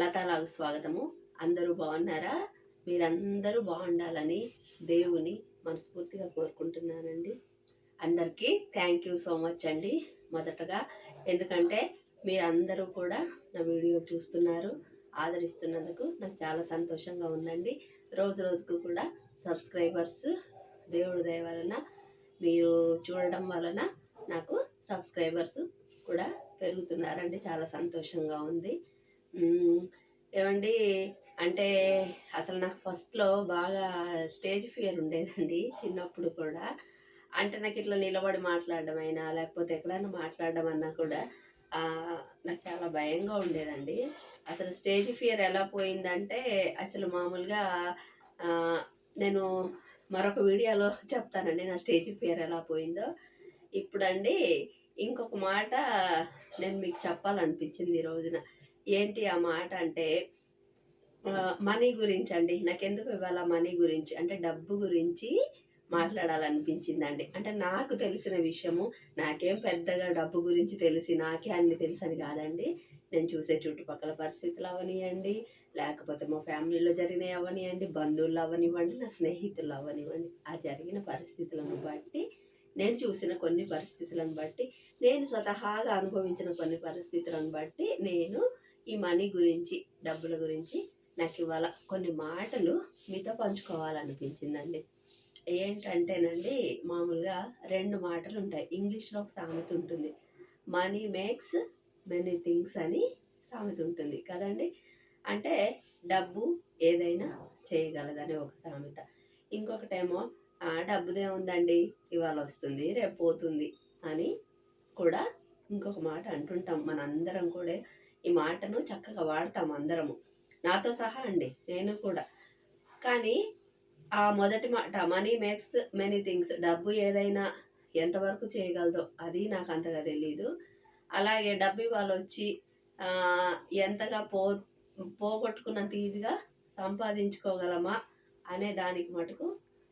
లతాలాగు స్వాగతము. అందరూ బాగున్నారా? మీరందరూ బాగుండాలని దేవుని మనస్ఫూర్తిగా కోరుకుంటున్నానండి. అందరికీ థ్యాంక్ యూ సో మచ్ అండి. మొదటగా ఎందుకంటే మీరందరూ కూడా నా వీడియో చూస్తున్నారు, ఆదరిస్తున్నందుకు నాకు చాలా సంతోషంగా ఉందండి. రోజు రోజుకు కూడా సబ్స్క్రైబర్స్ దేవుడి దయ వలన మీరు చూడడం వలన నాకు సబ్స్క్రైబర్స్ కూడా పెరుగుతున్నారండి. చాలా సంతోషంగా ఉంది. ఏమండి, అంటే అసలు నాకు ఫస్ట్లో బాగా స్టేజ్ ఫియర్ ఉండేదండి చిన్నప్పుడు కూడా. అంటే నాకు ఇట్లా నిలబడి మాట్లాడడం అయినా లేకపోతే ఎక్కడైనా మాట్లాడడం అన్నా కూడా నాకు చాలా భయంగా ఉండేదండి. అసలు స్టేజ్ ఫియర్ ఎలా పోయిందంటే అసలు మామూలుగా ఆ, నేను మరొక వీడియోలో చెప్తానండి నా స్టేజ్ ఫియర్ ఎలా పోయిందో. ఇప్పుడండి ఇంకొక మాట నేను మీకు చెప్పాలనిపించింది ఈ రోజున. ఏంటి ఆ మాట అంటే మనీ గురించి అండి. నాకెందుకు ఇవాళ మనీ గురించి అంటే డబ్బు గురించి మాట్లాడాలనిపించిందండి. అంటే నాకు తెలిసిన విషయము, నాకేం పెద్దగా డబ్బు గురించి తెలిసి నాకే అన్ని తెలుసని కాదండి. నేను చూసే చుట్టుపక్కల పరిస్థితులు అవనివ్వండి, లేకపోతే మా ఫ్యామిలీలో జరిగినవి అవనివ్వండి, బంధువులు అవనివ్వండి, నా స్నేహితులు అవనివ్వండి, ఆ జరిగిన పరిస్థితులను బట్టి, నేను చూసిన కొన్ని పరిస్థితులను బట్టి, నేను స్వతహాగా అనుభవించిన కొన్ని పరిస్థితులను బట్టి నేను ఈ మనీ గురించి, డబ్బుల గురించి నాకు ఇవాళ కొన్ని మాటలు మీతో పంచుకోవాలనిపించిందండి. ఏంటంటేనండి, మామూలుగా రెండు మాటలు ఉంటాయి. ఇంగ్లీష్లో ఒక సామెత ఉంటుంది, మనీ మేక్స్ మెనీ థింగ్స్ అని సామెత ఉంటుంది కదండి. అంటే డబ్బు ఏదైనా చేయగలదని ఒక సామెత. ఇంకొకటేమో డబ్బుదే ఉందండి, ఇవాళ వస్తుంది రేపు పోతుంది అని కూడా ఇంకొక మాట అంటుంటాం. మనందరం కూడా ఈ మాటను చక్కగా వాడతాం అందరము, నాతో సహా అండి, నేను కూడా. కానీ ఆ మొదటి మాట మనీ మేక్స్ మెనీ థింగ్స్, డబ్బు ఏదైనా ఎంతవరకు చేయగలదో అది నాకు అంతగా తెలీదు. అలాగే డబ్బు ఇవాళ వచ్చి ఎంతగా పోగొట్టుకున్నంత ఈజీగా సంపాదించుకోగలమా అనే దానికి మటుకు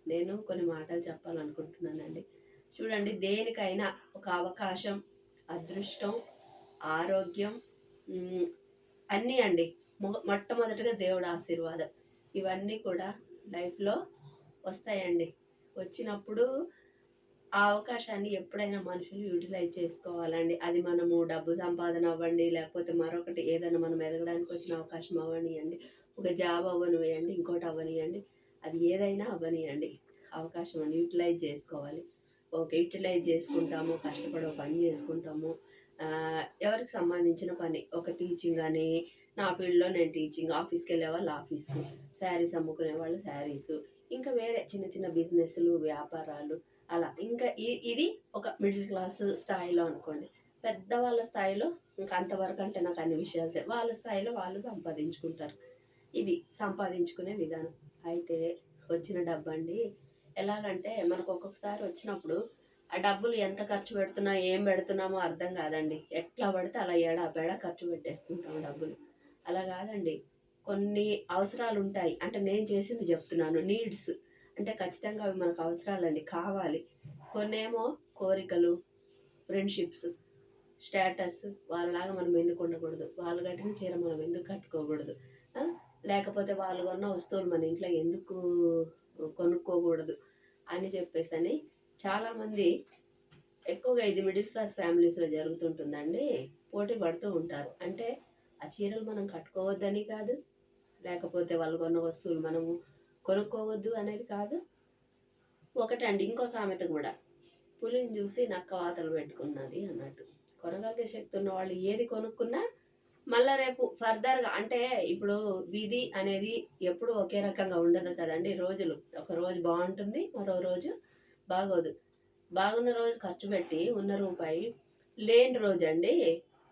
నేను కొన్ని మాటలు చెప్పాలనుకుంటున్నానండి. చూడండి, దేనికైనా ఒక అవకాశం, అదృష్టం, ఆరోగ్యం, అన్నీ అండి. మొట్టమొదటిగా దేవుడు ఆశీర్వాదం, ఇవన్నీ కూడా లైఫ్లో వస్తాయండి. వచ్చినప్పుడు ఆ అవకాశాన్ని ఎప్పుడైనా మనుషులు యూటిలైజ్ చేసుకోవాలండి. అది మనము డబ్బు సంపాదన అవ్వండి, లేకపోతే మరొకటి ఏదైనా మనం ఎదగడానికి వచ్చిన అవకాశం అవ్వనియండి, ఒక జాబ్ అవ్వనివ్వండి, ఇంకోటి అవ్వనియండి, అది ఏదైనా అవ్వనియండి, అవకాశం అని యూటిలైజ్ చేసుకోవాలి. ఓకే, యూటిలైజ్ చేసుకుంటాము, కష్టపడి పని చేసుకుంటాము. ఎవరికి సంబంధించిన పని, ఒక టీచింగ్ అని, నా ఫీల్డ్లో నేను టీచింగ్, ఆఫీస్కి వెళ్ళే వాళ్ళు ఆఫీస్కి, శారీస్ అమ్ముకునే వాళ్ళు శారీస్, ఇంకా వేరే చిన్న చిన్న బిజినెస్లు, వ్యాపారాలు, అలా. ఇంకా ఇది ఒక మిడిల్ క్లాస్ స్థాయిలో అనుకోండి. పెద్దవాళ్ళ స్థాయిలో ఇంకా అంతవరకు అంటే నాకు అన్ని విషయాలు తెలియదు. వాళ్ళ స్థాయిలో వాళ్ళు సంపాదించుకుంటారు. ఇది సంపాదించుకునే విధానం. అయితే వచ్చిన డబ్బండి ఎలాగంటే మనకు ఒక్కొక్కసారి వచ్చినప్పుడు ఆ డబ్బులు ఎంత ఖర్చు పెడుతున్నా ఏం పెడుతున్నామో అర్థం కాదండి. ఎట్లా పడితే అలా ఏడాపెడా ఖర్చు పెట్టేస్తుంటాం డబ్బులు. అలా కాదండి, కొన్ని అవసరాలు ఉంటాయి. అంటే నేను చేసింది చెప్తున్నాను, నీడ్స్ అంటే ఖచ్చితంగా అవి మనకు అవసరాలండి, కావాలి. కొన్నేమో కోరికలు, ఫ్రెండ్షిప్స్, స్టేటస్, వాళ్ళలాగా మనం ఎందుకు ఉండకూడదు, వాళ్ళు కట్టిన చీర మనం ఎందుకు కట్టుకోకూడదు, లేకపోతే వాళ్ళు కొన్న వస్తువులు మన ఇంట్లో ఎందుకు కొనుక్కోకూడదు అని చెప్పేసి అని చాలామంది, ఎక్కువగా ఇది మిడిల్ క్లాస్ ఫ్యామిలీస్లో జరుగుతుంటుందండి, పోటీ పడుతూ ఉంటారు. అంటే ఆ చీరలు మనం కట్టుకోవద్దని కాదు, లేకపోతే వాళ్ళు కొన్న వస్తువులు మనము కొనుక్కోవద్దు అనేది కాదు. ఒకటండి, ఇంకో సామెత కూడా, పులిని చూసి నక్క వాతలు పెట్టుకున్నది అన్నట్టు. కొనగలిగే శక్తి ఉన్న వాళ్ళు ఏది కొనుక్కున్నా మళ్ళా రేపు ఫర్దర్గా, అంటే ఇప్పుడు విధి అనేది ఎప్పుడు ఒకే రకంగా ఉండదు కదండి. రోజులు, ఒక రోజు బాగుంటుంది, మరో రోజు బాగోదు. బాగున్న రోజు ఖర్చు పెట్టి ఉన్న రూపాయి లేని రోజు అండి,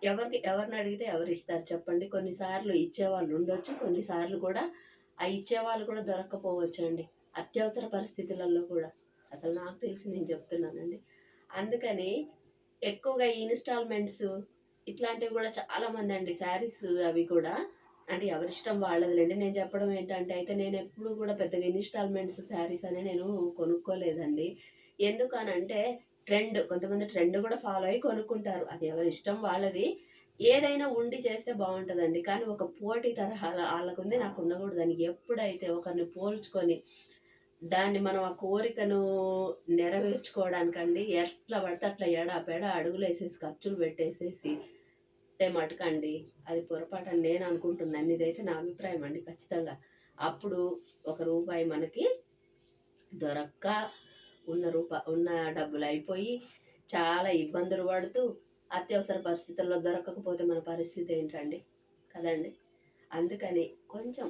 ఎవరిని అడిగితే ఎవరు ఇస్తారు చెప్పండి. కొన్నిసార్లు ఇచ్చేవాళ్ళు ఉండొచ్చు, కొన్నిసార్లు కూడా ఆ ఇచ్చేవాళ్ళు కూడా దొరక్కపోవచ్చు అండి, అత్యవసర పరిస్థితులలో కూడా. అసలు నాకు తెలిసి నేను చెప్తున్నానండి. అందుకని ఎక్కువగా ఈ ఇన్స్టాల్మెంట్స్ ఇట్లాంటివి కూడా చాలామంది అండి, శారీస్ అవి కూడా, అంటే ఎవరిష్టం వాళ్ళదిలేండి. నేను చెప్పడం ఏంటంటే, అయితే నేను ఎప్పుడు కూడా పెద్దగా ఇన్స్టాల్మెంట్స్ శారీస్ అని నేను కొనుక్కోలేదండి. ఎందుకనంటే కొంతమంది ట్రెండ్ కూడా ఫాలో అయ్యి కొనుక్కుంటారు, అది ఎవరి ఇష్టం వాళ్ళది. ఏదైనా ఉండి చేస్తే బాగుంటుందండి. కానీ ఒక పోటీ తరహా వాళ్ళకుంది నాకు ఉండకూడదని ఎప్పుడైతే ఒకరిని పోల్చుకొని దాన్ని మనం ఆ కోరికను నెరవేర్చుకోవడానికండి ఎట్లా పడితే అట్లా ఎడాపెడ అడుగులేసేసి ఖర్చులు పెట్టేసేసి మటుకండి అది పొరపాటు నేను అనుకుంటున్నాను. ఇదైతే నా అభిప్రాయం అండి ఖచ్చితంగా. అప్పుడు ఒక రూపాయి మనకి దొరక్క ఉన్న డబ్బులు అయిపోయి చాలా ఇబ్బందులు పడుతూ అత్యవసర పరిస్థితుల్లో దొరకకపోతే మన పరిస్థితి ఏంటండి కదండి. అందుకని కొంచెం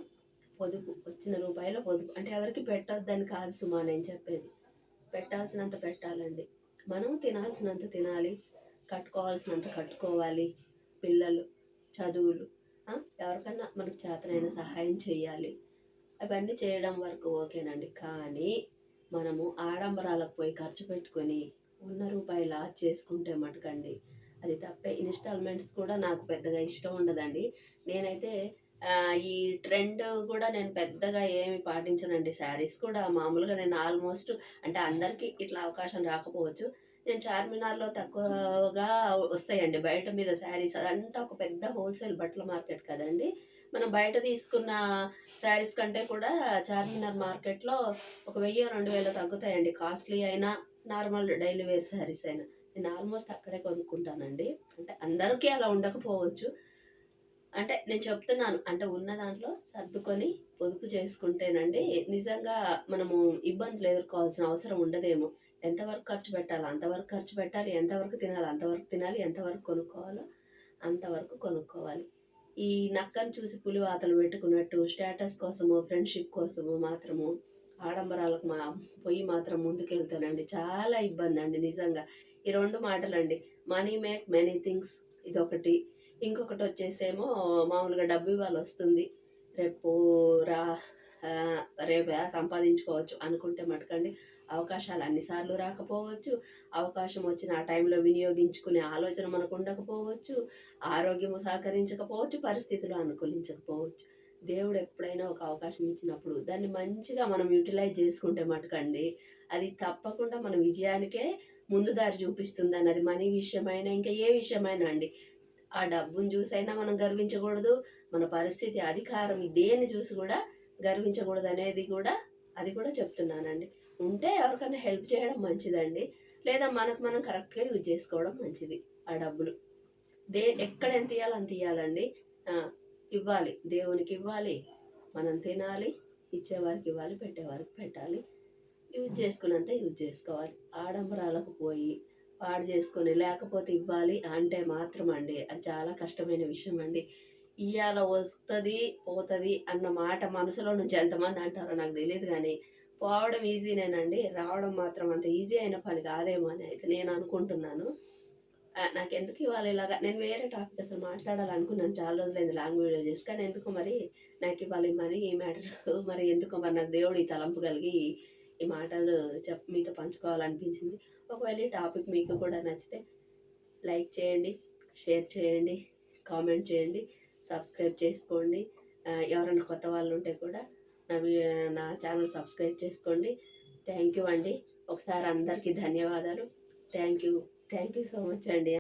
పొదుపు, వచ్చిన రూపాయల పొదుపు అంటే ఎవరికి పెట్టొద్దని కాదు సుమా నేను చెప్పేది. పెట్టాల్సినంత పెట్టాలండి. మనం తినాల్సినంత తినాలి, కట్టుకోవాల్సినంత కట్టుకోవాలి. పిల్లలు చదువులు, ఎవరికన్నా మనకు చేతనైన సహాయం చేయాలి. అవన్నీ చేయడం వరకు ఓకేనండి. కానీ మనము ఆడంబరాలకు పోయి ఖర్చు పెట్టుకొని ఉన్న రూపాయి లాస్ చేసుకుంటే మటుకండి అది తప్పే. ఇన్స్టాల్మెంట్స్ కూడా నాకు పెద్దగా ఇష్టం ఉండదండి. నేనైతే ఈ ట్రెండ్ కూడా నేను పెద్దగా ఏమి పాటించనండి. శారీస్ కూడా మామూలుగా నేను ఆల్మోస్ట్ అంటే అందరికీ ఇట్లా అవకాశం రాకపోవచ్చు. నేను చార్మినార్లో తక్కువగా వస్తాయండి బయట మీద శారీస్. అదంతా ఒక పెద్ద హోల్సేల్ బట్టల మార్కెట్ కదండి. మనం బయట తీసుకున్న శారీస్ కంటే కూడా చార్మినార్ మార్కెట్లో ఒక 1000-2000 తగ్గుతాయండి. కాస్ట్లీ అయినా నార్మల్ డైలీ వేర్ శారీస్ అయినా నేను ఆల్మోస్ట్ అక్కడే కొనుక్కుంటానండి. అంటే అందరికీ అలా ఉండకపోవచ్చు. అంటే నేను చెప్తున్నాను అంటే ఉన్న దాంట్లో సర్దుకొని పొదుపు చేసుకుంటేనండి నిజంగా మనము ఇబ్బందులు ఎదుర్కోవాల్సిన అవసరం ఉండదేమో. ఎంతవరకు ఖర్చు పెట్టాలో అంతవరకు ఖర్చు పెట్టాలి, ఎంతవరకు తినాలో అంతవరకు తినాలి, ఎంతవరకు కొనుక్కోవాలో అంతవరకు కొనుక్కోవాలి. ఈ నక్కను చూసి పులి వాతలు పెట్టుకున్నట్టు స్టేటస్ కోసము ఫ్రెండ్షిప్ కోసము మాత్రము ఆడంబరాలకు పొయ్యి మాత్రం ముందుకెళ్తానండి చాలా ఇబ్బంది అండి నిజంగా. ఈ 2 మాటలండి, మనీ మేక్ మెనీ థింగ్స్ ఇదొకటి. ఇంకొకటి వచ్చేసేమో మామూలుగా డబ్బు ఇవ్వాలి వస్తుంది, రేపు రా రేపు సంపాదించుకోవచ్చు అనుకుంటే మటుకండి అవకాశాలు అన్నిసార్లు రాకపోవచ్చు. అవకాశం వచ్చిన ఆ టైంలో వినియోగించుకునే ఆలోచన మనకు ఉండకపోవచ్చు. ఆరోగ్యము సహకరించకపోవచ్చు, పరిస్థితులు అనుకూలించకపోవచ్చు. దేవుడు ఎప్పుడైనా ఒక అవకాశం ఇచ్చినప్పుడు దాన్ని మంచిగా మనం యూటిలైజ్ చేసుకుంటే మటుకండి అది తప్పకుండా మన విజయానికే ముందు దారి చూపిస్తుంది అన్నది. మనీ విషయమైనా ఇంకా ఏ విషయమైనా అండి. ఆ డబ్బును చూసైనా మనం గర్వించకూడదు. మన పరిస్థితి, అధికారం దేన్ని చూసి కూడా గర్వించకూడదు అనేది కూడా అది కూడా చెప్తున్నానండి. ఉంటే ఎవరికైనా హెల్ప్ చేయడం మంచిదండి. లేదా మనకు మనం కరెక్ట్గా యూజ్ చేసుకోవడం మంచిది. ఆ డబ్బులు ఎక్కడ ఎంత ఇవ్వాలి అంత ఇవ్వాలండి. ఇవ్వాలి, దేవునికి ఇవ్వాలి, మనం తినాలి, ఇచ్చేవారికి ఇవ్వాలి, పెట్టేవారికి పెట్టాలి. యూజ్ చేసుకున్నంత యూజ్ చేసుకోవాలి. ఆడంబరాలకు పోయి పాడు చేసుకొని లేకపోతే ఇవ్వాలి అంటే మాత్రం అండి అది చాలా కష్టమైన విషయం అండి. ఇవాళ వస్తుంది పోతుంది అన్న మాట మనసులో నుంచి ఎంతమంది అంటారో నాకు తెలియదు. కానీ పోవడం ఈజీనేనండి, రావడం మాత్రం అంత ఈజీ అయిన పని కాదేమో అని అయితే నేను అనుకుంటున్నాను. నాకెందుకు ఇవాళ ఇలాగా నేను వేరే టాపిక్ అసలు మాట్లాడాలనుకున్నాను చాలా రోజులైంది లాంగ్ వీడియో చేసి. కానీ ఎందుకో మరి నాకు ఇవాళ మరి ఈ మ్యాటర్ మరి ఎందుకో మరి నాకు దేవుడు ఈ తలంపు కలిగి ఈ మాటలు మీతో పంచుకోవాలనిపించింది. ఒకవేళ ఈ టాపిక్ మీకు కూడా నచ్చితే లైక్ చేయండి, షేర్ చేయండి, కామెంట్ చేయండి, సబ్స్క్రైబ్ చేసుకోండి. ఎవరైనా కొత్త వాళ్ళు ఉంటే కూడా నా ఛానల్ సబ్స్క్రైబ్ చేసుకోండి. థ్యాంక్ యూ అండి. ఒకసారి అందరికీ ధన్యవాదాలు. థ్యాంక్ యూ సో మచ్ అండి.